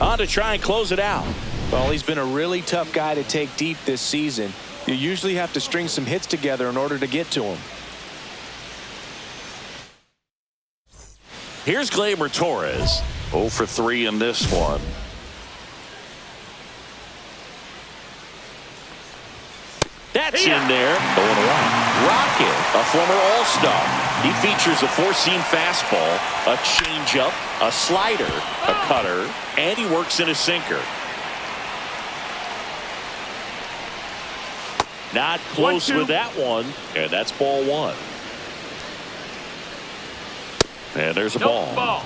on to try and close it out. Well, he's been a really tough guy to take deep this season. You usually have to string some hits together in order to get to him. Here's Gleyber Torres. 0 for 3 in this one. That's in there. 0-1. Rocket, a former All-Star. He features a four-seam fastball, a changeup, a slider, a cutter, and he works in a sinker. Not close with that one, and that's ball 1. And there's a ball.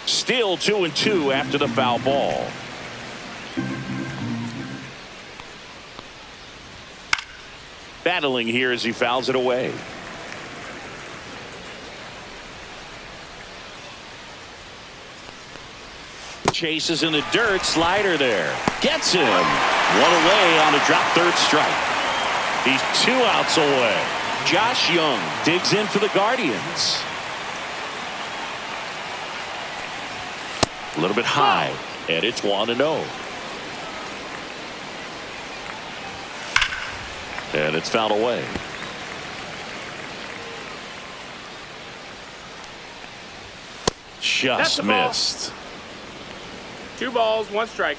Still 2-2 after the foul ball. Battling here as he fouls it away. Chases in the dirt. Slider there. Gets him. One away on a drop third strike. He's 2 outs away. Josh Young digs in for the Guardians. A little bit high, and it's 1-0. And it's fouled away. Just missed. 2 balls, 1 strike.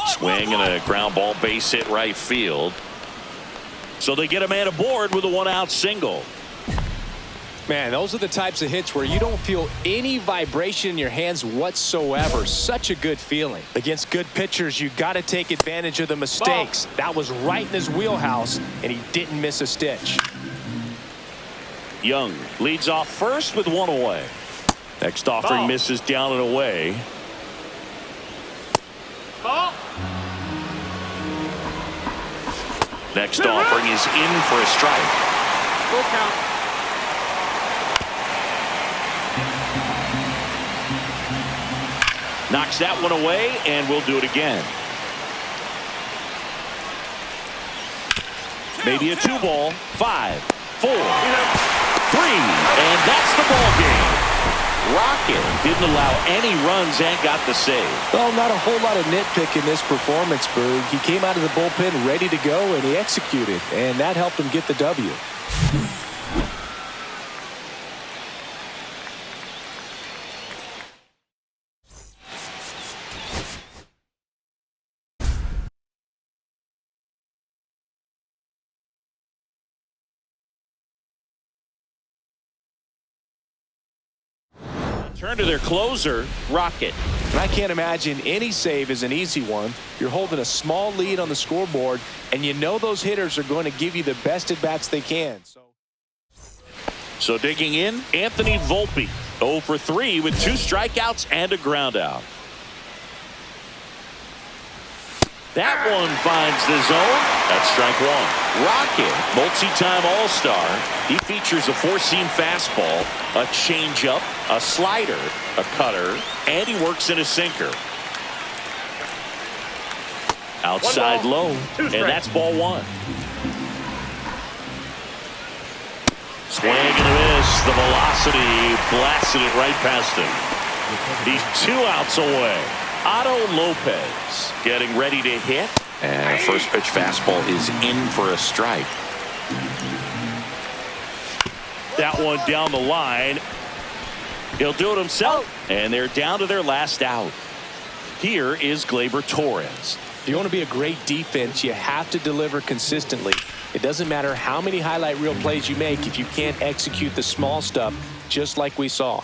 Swing and a ground ball, base hit right field. So they get a man aboard with a 1-out single. Man, those are the types of hits where you don't feel any vibration in your hands whatsoever. Such a good feeling. Against good pitchers, you got to take advantage of the mistakes. That was right in his wheelhouse, and he didn't miss a stitch. Young leads off first with 1 away. Next offering misses down and away. Next offering is in for a strike. Full count. Knocks that one away, and we'll do it again. Maybe a 2-ball. 5, 4, 3, and that's the ball game. Rocket didn't allow any runs and got the save. Well, not a whole lot of nitpick in this performance, Berg. He came out of the bullpen ready to go, and he executed, and that helped him get the W. Turn to their closer, Rocket. And I can't imagine any save is an easy one. You're holding a small lead on the scoreboard, and you know those hitters are going to give you the best at-bats they can. So digging in, Anthony Volpe. 0 for 3 with 2 strikeouts and a ground out. That one finds the zone. That's strike 1. Rocket, multi-time All-Star. He features a four-seam fastball, a changeup, a slider, a cutter, and he works in a sinker. Outside low, and that's ball 1. Swing and a miss. The velocity blasted it right past him. He's 2 outs away. Otto Lopez getting ready to hit. And first pitch fastball is in for a strike. That one down the line. He'll do it himself. And they're down to their last out. Here is Gleyber Torres. If you want to be a great defense, you have to deliver consistently. It doesn't matter how many highlight reel plays you make if you can't execute the small stuff, just like we saw.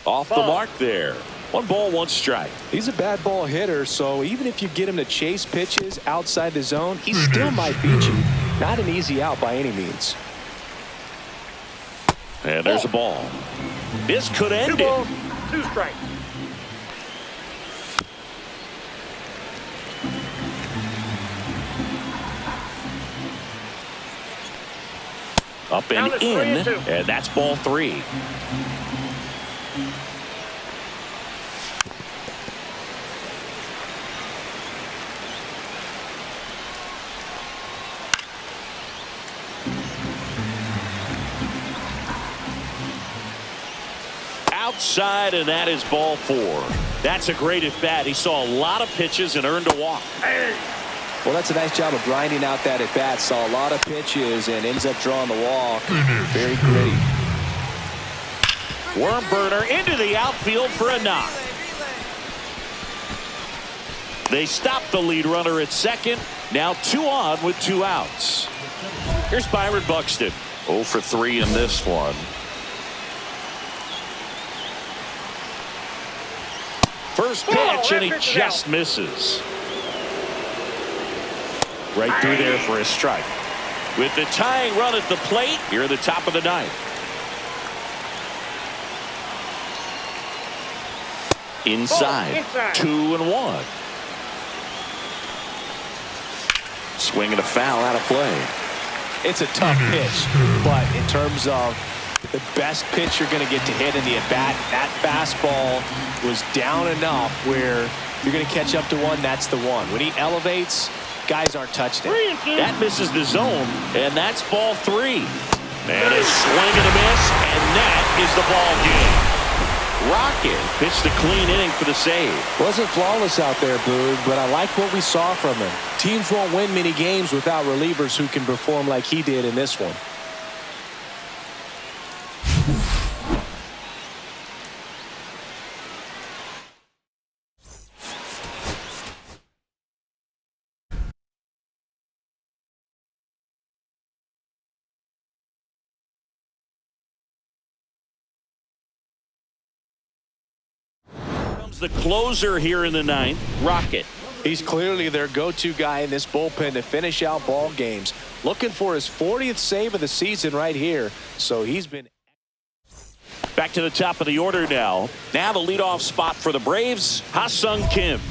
Off the mark there. 1 ball, 1 strike. He's a bad ball hitter, so even if you get him to chase pitches outside the zone, he still might beat you. Not an easy out by any means. And there's a ball. This could end 2 balls, 2 strikes. Up and in, and that's ball 3. outside, and that is ball 4. That's a great at bat. He saw a lot of pitches and earned a walk. Well, that's a nice job of grinding out that at bat. Saw a lot of pitches and ends up drawing the walk. Very gritty. Worm burner into the outfield for a knock. They stop the lead runner at second. Now 2 on with 2 outs. Here's Byron Buxton. 0 for 3 in this one. First pitch, and he just misses. Right through there for a strike. With the tying run at the plate, here at the top of the 9th. Inside. 2-1. Swing and a foul out of play. It's a tough pitch, but in terms of the best pitch you're going to get to hit in the at-bat, that fastball was down enough where you're going to catch up to one. That's the one. When he elevates, guys aren't touching it. That misses the zone, and that's ball 3. And a swing and a miss, and that is the ball game. Rocket pitched a clean inning for the save. Wasn't flawless out there, Boog, but I like what we saw from him. Teams won't win many games without relievers who can perform like he did in this one. The closer here in the 9th, Rocket. He's clearly their go-to guy in this bullpen to finish out ball games. Looking for his 40th save of the season right here. So he's been back to the top of the order now. Now the leadoff spot for the Braves, Ha-Sung Kim.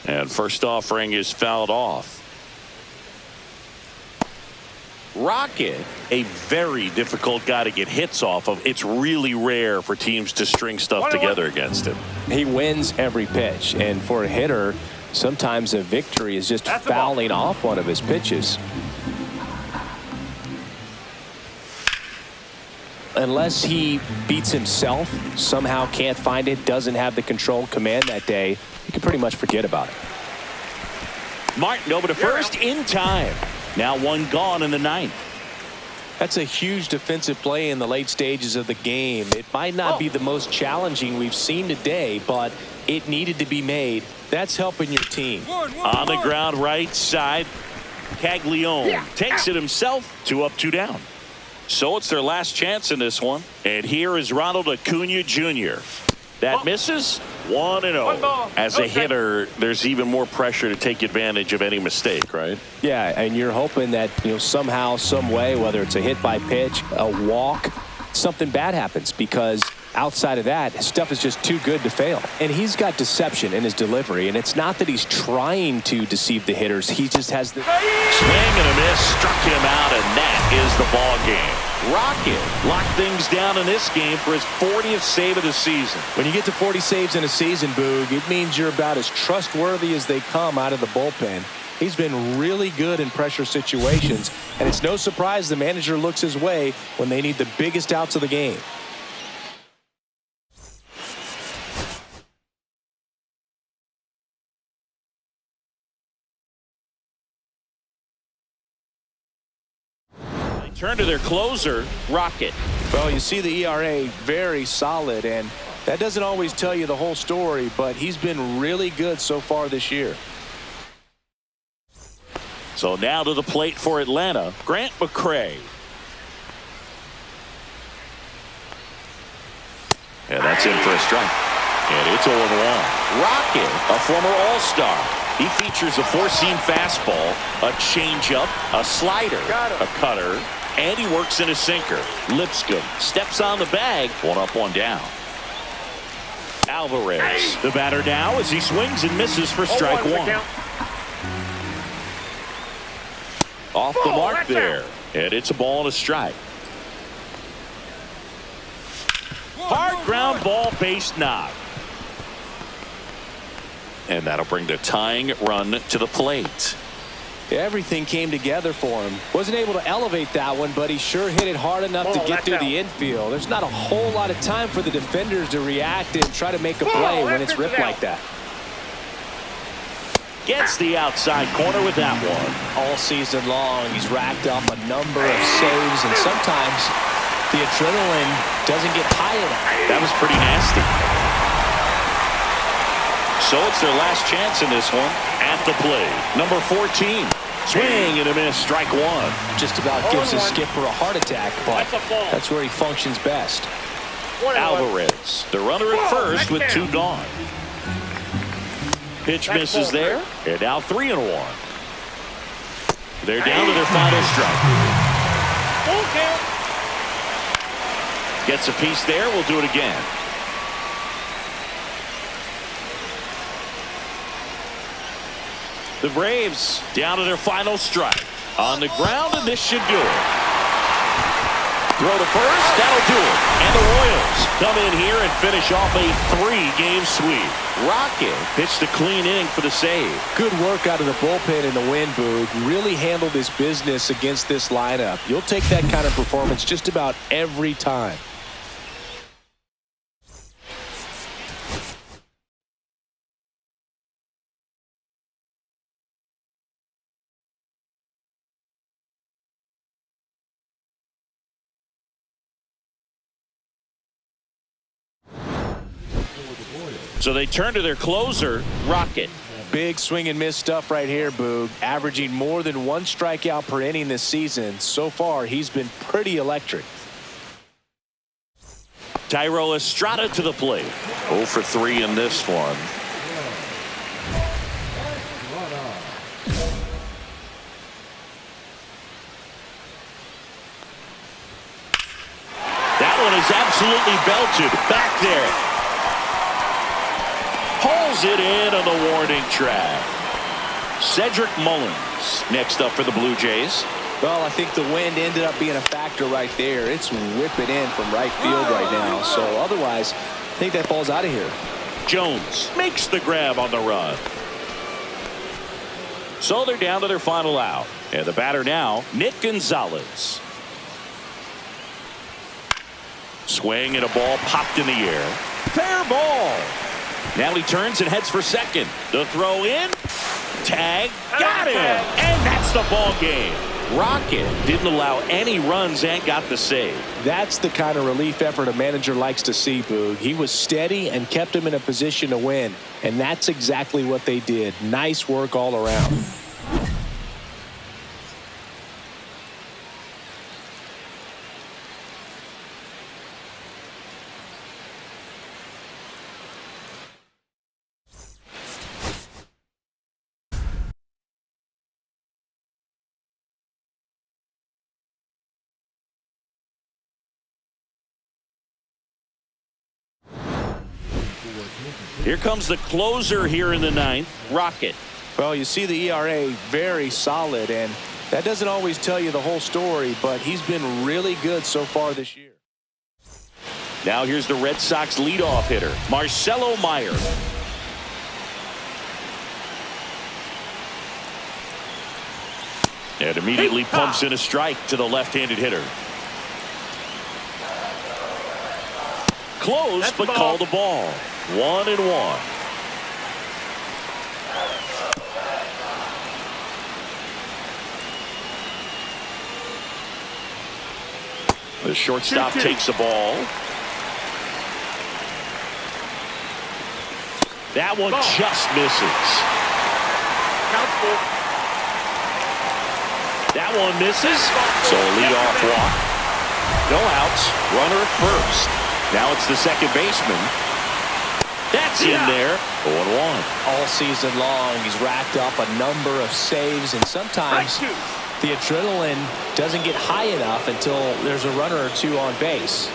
And first offering is fouled off. Rocket, a very difficult guy to get hits off of. It's really rare for teams to string stuff together against him. He wins every pitch, and for a hitter, sometimes a victory is just fouling off one of his pitches. Unless he beats himself, somehow can't find it, doesn't have the control command that day, you can pretty much forget about it. Martin over to first in time. Now 1 gone in the 9th. That's a huge defensive play in the late stages of the game. It might not be the most challenging we've seen today, but it needed to be made. That's helping your team. On the ground right side, Caglione takes it himself. 2 up, 2 down. So it's their last chance in this one. And here is Ronald Acuna Jr. That misses. 1-0. As a hitter, there's even more pressure to take advantage of any mistake, right? Yeah, and you're hoping that, somehow, some way, whether it's a hit by pitch, a walk, something bad happens, because outside of that, his stuff is just too good to fail. And he's got deception in his delivery, and it's not that he's trying to deceive the hitters. He just has the swing and a miss, struck him out, and that is the ball game. Rocket locked things down in this game for his 40th save of the season. When you get to 40 saves in a season, Boog, it means you're about as trustworthy as they come out of the bullpen. He's been really good in pressure situations, and it's no surprise the manager looks his way when they need the biggest outs of the game. Turn to their closer, Rocket. Well, you see the ERA very solid, and that doesn't always tell you the whole story, but he's been really good so far this year. So now to the plate for Atlanta, Grant McCray. And that's in for a strike. And it's 0-1. Rocket, a former All-Star. He features a 4-seam fastball, a changeup, a slider, a cutter, and he works in a sinker. Lipscomb steps on the bag. 1 up, 1 down. Alvarez, the batter now as he swings and misses for strike 1. Off the mark there. And it's a ball and a strike. Hard ground ball, base knock. And that'll bring the tying run to the plate. Everything came together for him. Wasn't able to elevate that one, but he sure hit it hard enough to get through the infield. There's not a whole lot of time for the defenders to react and try to make a play when it's ripped like that. Gets the outside corner with that one. All season long, he's racked up a number of saves, and sometimes the adrenaline doesn't get high enough. That was pretty nasty. So it's their last chance in this one. At the plate, number 14. Swing and a miss, strike one. Just about gives his skipper a heart attack, but that's where he functions best. Alvarez, the runner at first with two gone. Pitch misses there, and now 3-1. They're down to their final strike. Gets a piece there, we'll do it again. The Braves down to their final strike. On the ground, and this should do it. Throw to first, that'll do it. And the Royals come in here and finish off a 3-game sweep. Rocket pitched a clean inning for the save. Good work out of the bullpen in the win, Boog. Really handled his business against this lineup. You'll take that kind of performance just about every time. So they turn to their closer, Rocket. Big swing and miss stuff right here, Boog. Averaging more than 1 strikeout per inning this season. So far, he's been pretty electric. Tyro Estrada to the plate. 0 for 3 in this one. That one is absolutely belted. Back there. Pulls it in on the warning track. Cedric Mullins next up for the Blue Jays. Well, I think the wind ended up being a factor right there. It's whipping in from right field right now. So otherwise, I think that ball's out of here. Jones makes the grab on the run. So they're down to their final out. And the batter now, Nick Gonzalez. Swing and a ball popped in the air. Fair ball. Now he turns and heads for second. The throw in. Tag. Got him. And that's the ball game. Rocket didn't allow any runs and got the save. That's the kind of relief effort a manager likes to see, Boog. He was steady and kept him in a position to win. And that's exactly what they did. Nice work all around. Here comes the closer here in the 9th, Rocket. Well, you see the ERA very solid, and that doesn't always tell you the whole story, but he's been really good so far this year. Now here's the Red Sox leadoff hitter, Marcelo Meyer. And immediately pumps in a strike to the left-handed hitter. Close, but called a ball. 1-1. The shortstop takes the ball. That one just misses. That one misses. So a leadoff walk. No outs. Runner at first. Now it's the second baseman. That's in there. 0-1. All season long, he's racked up a number of saves, and sometimes the adrenaline doesn't get high enough until there's a runner or two on base.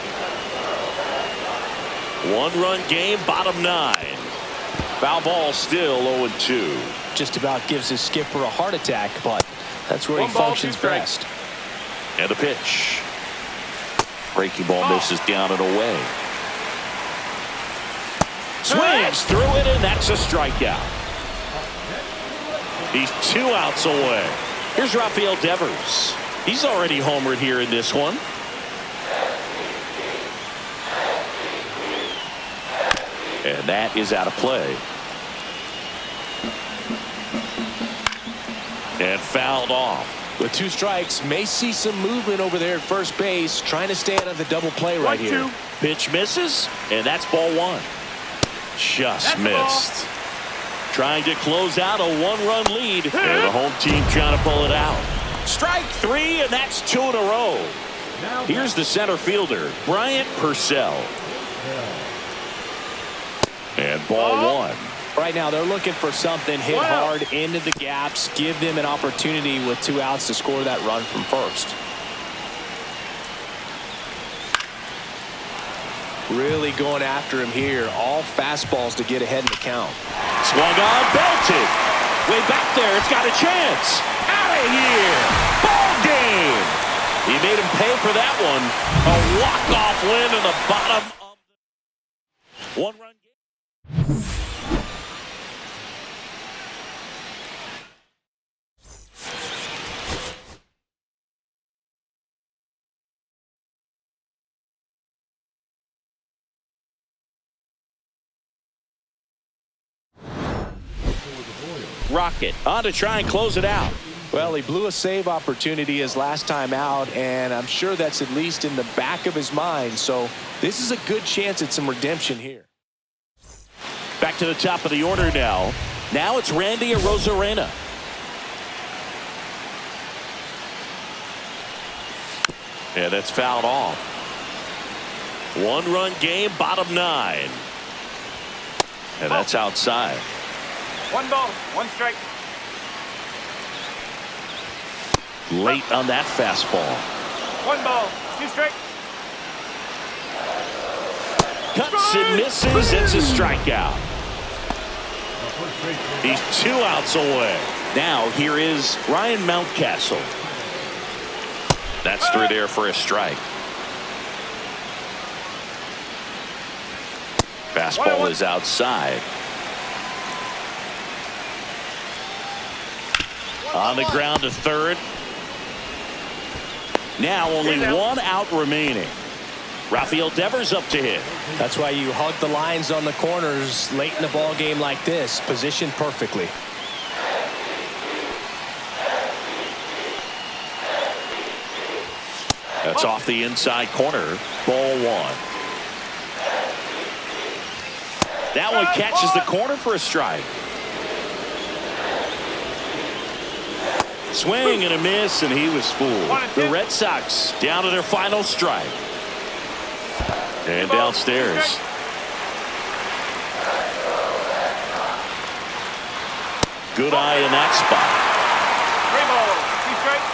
1-run game, bottom 9. Foul ball still 0-2. Just about gives his skipper a heart attack, but that's where he functions best. And the pitch. Breaking ball misses down and away. Swings through it, and that's a strikeout. He's 2 outs away. Here's Rafael Devers. He's already homered here in this one. And that is out of play. And fouled off. With 2 strikes, may see some movement over there at first base, trying to stay out of the double play right here. Pitch misses, and that's ball 1. Just missed. Trying to close out a 1-run lead, and the home team trying to pull it out. Strike 3, and that's 2 in a row. Here's the center fielder, Bryant Purcell. And ball 1. Right now, they're looking for something, hit hard into the gaps, give them an opportunity with 2 outs to score that run from first. Really going after him here. All fastballs to get ahead in the count. Swung on, belted. Way back there, it's got a chance. Out of here. Ball game. He made him pay for that one. A walk-off win in the bottom of the 1-run game. Rocket on to try and close it out. Well, he blew a save opportunity his last time out, and I'm sure that's at least in the back of his mind. So this is a good chance at some redemption here. Back to the top of the order now. Now it's Randy Arozarena. And that's fouled off. 1-run game, bottom 9. And that's outside. 1 ball, 1 strike. Late on that fastball. 1 ball, 2 strike. Cuts and misses. It's a strikeout. He's 2 outs away. Now here is Ryan Mountcastle. That's through there for a strike. Fastball is outside. On the ground to third. Now only 1 out remaining. Rafael Devers up to hit. That's why you hug the lines on the corners late in the ball game like this. Positioned perfectly. That's off the inside corner. Ball 1. That one catches the corner for a strike. Swing and a miss, and he was fooled. The Red Sox down to their final strike. And downstairs. Good eye in that spot. 3 balls, 2 strikes.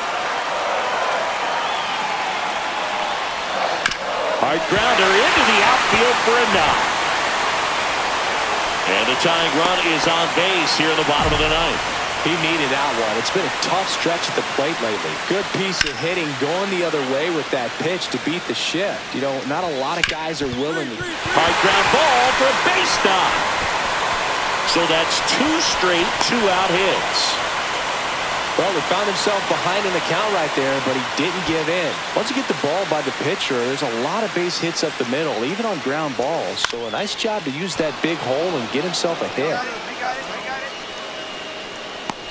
Hard grounder into the outfield for a knock. And the tying run is on base here in the bottom of the 9th. He needed that one. It's been a tough stretch at the plate lately. Good piece of hitting going the other way with that pitch to beat the shift. You know, not a lot of guys are willing to. Hard ground ball for a base knock. So that's 2 straight 2-out hits. Well, he found himself behind in the count right there, but he didn't give in. Once you get the ball by the pitcher, there's a lot of base hits up the middle, even on ground balls. So a nice job to use that big hole and get himself a hit.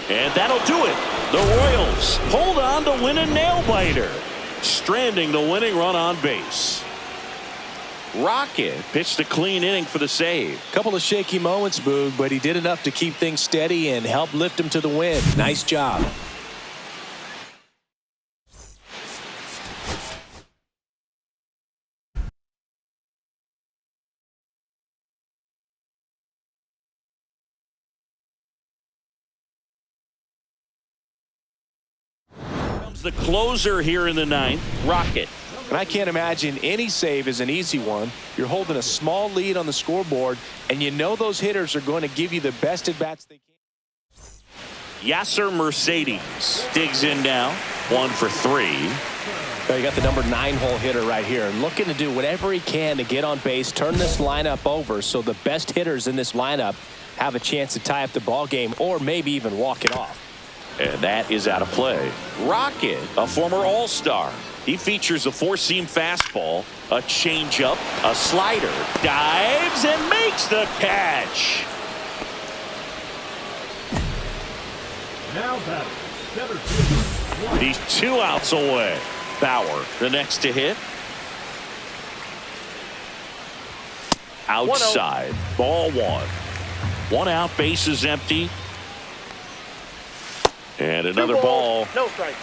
And that'll do it. The Royals hold on to win a nail-biter, stranding the winning run on base. Rocket pitched a clean inning for the save. Couple of shaky moments, Boog, but he did enough to keep things steady and help lift him to the win. Nice job. The closer here in the 9th, Rocket. And I can't imagine any save is an easy one. You're holding a small lead on the scoreboard, and you know those hitters are going to give you the best at-bats they can. Yasser Mercedes digs in now. 1 for 3. You got the number 9-hole hitter right here, looking to do whatever he can to get on base, turn this lineup over so the best hitters in this lineup have a chance to tie up the ball game or maybe even walk it off. And that is out of play. Rocket, a former All-Star. He features a four-seam fastball, a changeup, a slider, dives and makes the catch. Now batting, center field. He's 2 outs away. Bauer, the next to hit. Outside, ball 1. 1 out, base is empty. And another ball. No strike.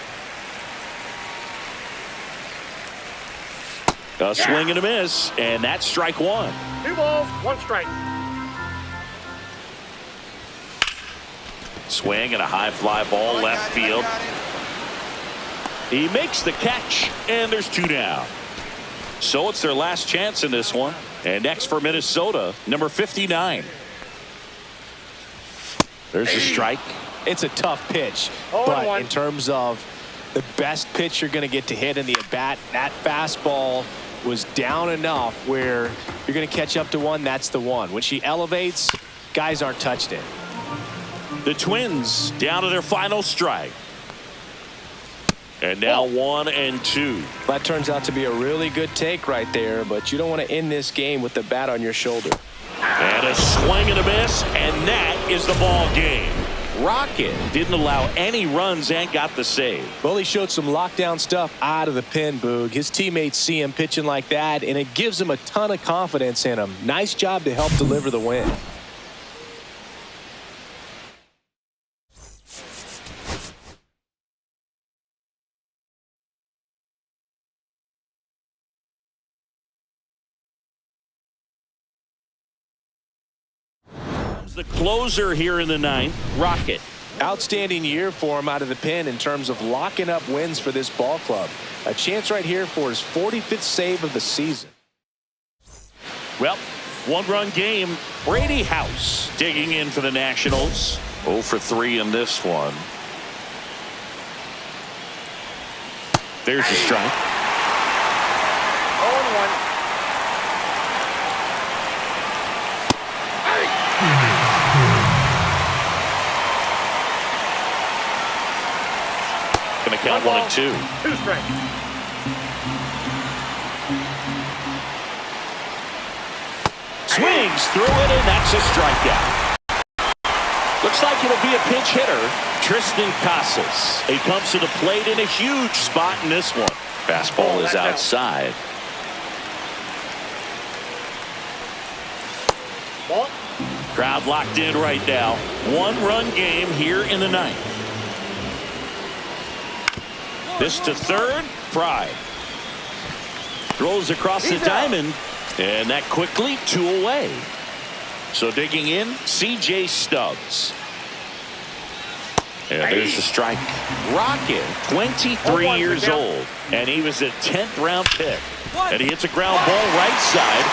A swing and a miss, and that's strike 1. 2 balls, 1 strike. Swing and a high fly ball left field. He makes the catch, and there's 2 down. So it's their last chance in this one. And next for Minnesota, number 59. There's a strike. It's a tough pitch, 0-1. but in terms of the best pitch you're going to get to hit in the at-bat, that fastball was down enough where you're going to catch up to one. That's the one. When she elevates, guys aren't touched it. The Twins down to their final strike. And now 1 and 2. That turns out to be a really good take right there, but you don't want to end this game with the bat on your shoulder. And a swing and a miss, and that is the ball game. Rocket didn't allow any runs and got the save. Well, he showed some lockdown stuff out of the pen, Boog. His teammates see him pitching like that, and it gives him a ton of confidence in him. Nice job to help deliver the win. The closer here in the 9th, Rocket. Outstanding year for him out of the pen in terms of locking up wins for this ball club. A chance right here for his 45th save of the season. Well, 1-run game. Brady House digging in for the Nationals. 0 for 3 in this one. There's a strike. 0-1. Gonna count 1 and 2. 2 strikes. Swings through it, and that's a strikeout. Looks like it'll be a pinch hitter, Tristan Casas. He comes to the plate in a huge spot in this one. Fastball is outside. Ball. Crowd locked in right now. 1-run game here in the 9th. This to third, Fry. Throws across the diamond, and that quickly 2 away. So digging in, C.J. Stubbs. And there's the strike. Rocket, 23 years old, and he was a 10th round pick. And he hits a ground ball right side.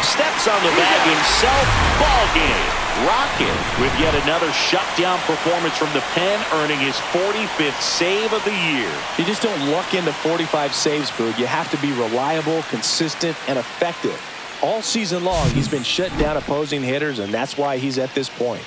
Steps on the bag himself. Ball game. Rocket with yet another shutdown performance from the pen, earning his 45th save of the year. You just don't luck into 45 saves, Boog. You have to be reliable, consistent, and effective. All season long, he's been shutting down opposing hitters, and that's why he's at this point.